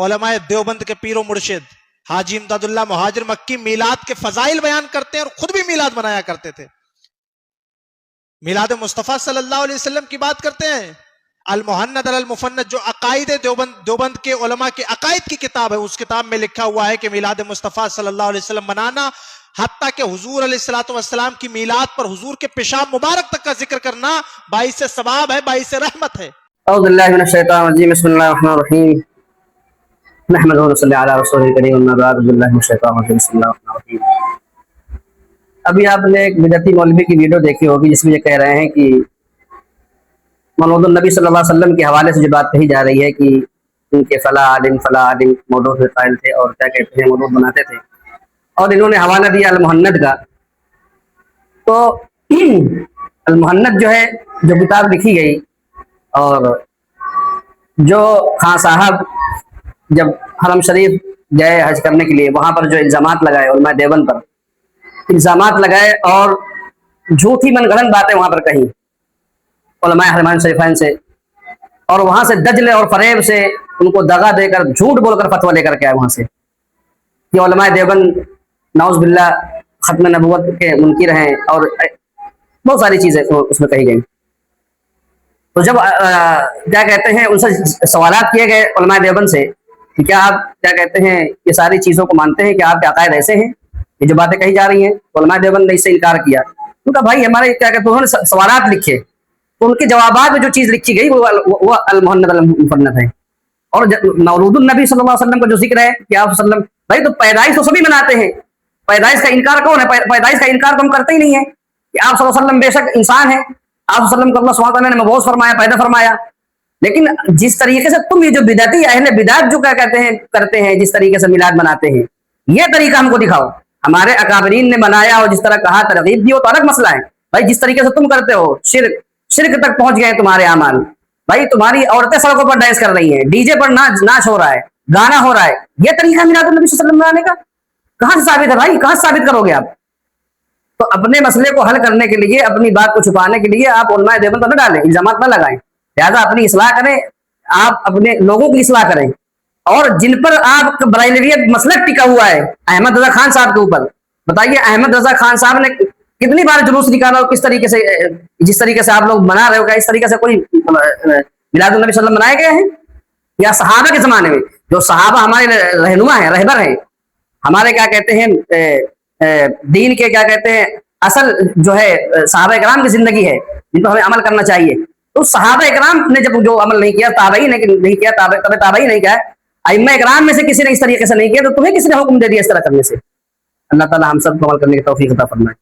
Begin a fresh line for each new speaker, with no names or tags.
علماء دیوبند کے پیر و مرشد حاجی امداداللہ مہاجر مکی میلاد کے فضائل بیان کرتے ہیں اور خود بھی میلاد منایا کرتے تھے. میلاد مصطفیٰ صلی اللہ علیہ وسلم کی بات کرتے ہیں. المحند علی المفند جو عقائد دیوبند کے علماء کے عقائد کی کتاب ہے، اس کتاب میں لکھا ہوا ہے کہ میلاد مصطفیٰ صلی اللہ علیہ وسلم منانا، حتیٰ کہ حضور علیہ السلام کی میلاد پر حضور کے پیشاب مبارک تک کا ذکر کرنا باعث ثواب ہے، باعث رحمت ہے.
اعوذ باللہ من الشیطان الرجیم، بسم اللہ الرحمن الرحیم، نحمدہ و نصلی علی رسولہ الکریم، اما بعد، اعوذ باللہ من الشیطان الرجیم، بسم اللہ الرحمن الرحیم. ابھی آپ نے ایک بدعتی مولوی کی ویڈیو دیکھی ہوگی جس میں یہ کہہ رہے ہیں کہ مولود النبی صلی اللہ علیہ وسلم کے حوالے سے جو بات کہی جا رہی ہے کہ ان کے فلاں عالم مولود کے قائل تھے اور کیا کہتے ہیں مولود بناتے تھے، اور انہوں نے حوالہ دیا المحند کا. تو المحند جو ہے، جو کتاب لکھی گئی، اور جو خان صاحب جب حرم شریف گئے حج کرنے کے لیے، وہاں پر جو الزامات لگائے علماء دیوبند پر، الزامات لگائے اور جھوٹی من گھڑت باتیں وہاں پر کہیں علماء حرمین شریفین سے، اور وہاں سے دجل اور فریب سے ان کو دغا دے کر جھوٹ بول کر فتویٰ لے کر کے آئے وہاں سے کہ علماء دیوبند نعوذ باللہ ختم نبوت کے منکر ہیں، اور بہت ساری چیزیں اس میں کہی گئی. تو جب کیا کہتے ہیں ان سے سوالات کیے گئے علماء دیوبند سے کہ کیا آپ کیا کہتے ہیں یہ ساری چیزوں کو مانتے ہیں کہ آپ کے عقائد ایسے ہیں، یہ جو باتیں کہی جا رہی ہیں، تو علماء دیوبند نے اس سے انکار کیا. کیونکہ بھائی ہمارے کیا کہتے ہیں انہوں نے سوالات لکھے، تو ان کے جوابات میں جو چیز لکھی گئی وہ المحند المفند ہے. اور مولود النبی صلی اللہ علیہ وسلم کا جو ذکر ہے کہ آپ وسلم، بھائی تو پیدائش تو سبھی مناتے ہیں، پیدائش کا انکار کون ہے؟ پیدائش کا انکار تو ہم کرتے ہی نہیں ہیں کہ آپ صلی اللہ علیہ وسلم بے شک انسان ہیں، آپ صلی اللہ علیہ وسلم کو اللہ سبحانہ وتعالیٰ نے مبعوث فرمایا، پیدا فرمایا. لیکن جس طریقے سے تم یہ جو بدعتی اہل بدعت جو کیا کہتے ہیں کرتے ہیں، جس طریقے سے میلاد مناتے ہیں، یہ طریقہ ہم کو دکھاؤ. ہمارے اکابرین نے بنایا اور جس طرح کہا ترغیب دی وہ تو الگ مسئلہ ہے. بھائی جس طریقے سے تم کرتے ہو، شرک تک پہنچ گئے تمہارے اعمال. بھائی تمہاری عورتیں سڑکوں پر ڈانس کر رہی ہیں، ڈی جے پر ناچ ہو رہا ہے، گانا ہو رہا ہے، یہ طریقہ میلاد النبی صلی اللہ علیہ وسلم منانے کا کہاں سے ثابت ہے؟ بھائی کہاں سے ثابت کرو گے آپ؟ تو اپنے مسئلے کو حل کرنے کے لیے، اپنی بات کو چھپانے کے لیے آپ علماء دیوبند پر نہ ڈالیں، الزامات نہ لگائیں. لہٰذا اپنی اصلاح کریں، آپ اپنے لوگوں کی اصلاح کریں. اور جن پر آپ بریلویت مسلک ٹکا ہوا ہے احمد رضا خان صاحب کے اوپر، بتائیے احمد رضا خان صاحب نے کتنی بار جلوس نکالا اور کس طریقے سے، جس طریقے سے آپ لوگ منا رہے ہو، کیا اس طریقے سے کوئی میلاد النبی صلی اللہ علیہ وسلم منائے گئے ہیں؟ یا صحابہ کے زمانے میں جو صحابہ ہمارے رہنما ہیں، رہبر ہیں، ہمارے کیا کہتے ہیں دین کے کیا کہتے ہیں اصل جو ہے صحابہ اکرام کی زندگی ہے جن پر ہمیں عمل کرنا چاہیے. تو صحابہ اکرام نے جب جو عمل نہیں کیا، تابعین نے نہیں کیا، تابعین نہیں کیا، ائمہ اکرام میں سے کسی نے اس طریقے سے نہیں کیا، تو تمہیں کس نے حکم دے دیا اس طرح کرنے سے؟ اللہ تعالی ہم سب کو عمل کرنے کی توفیق عطا فرمائے.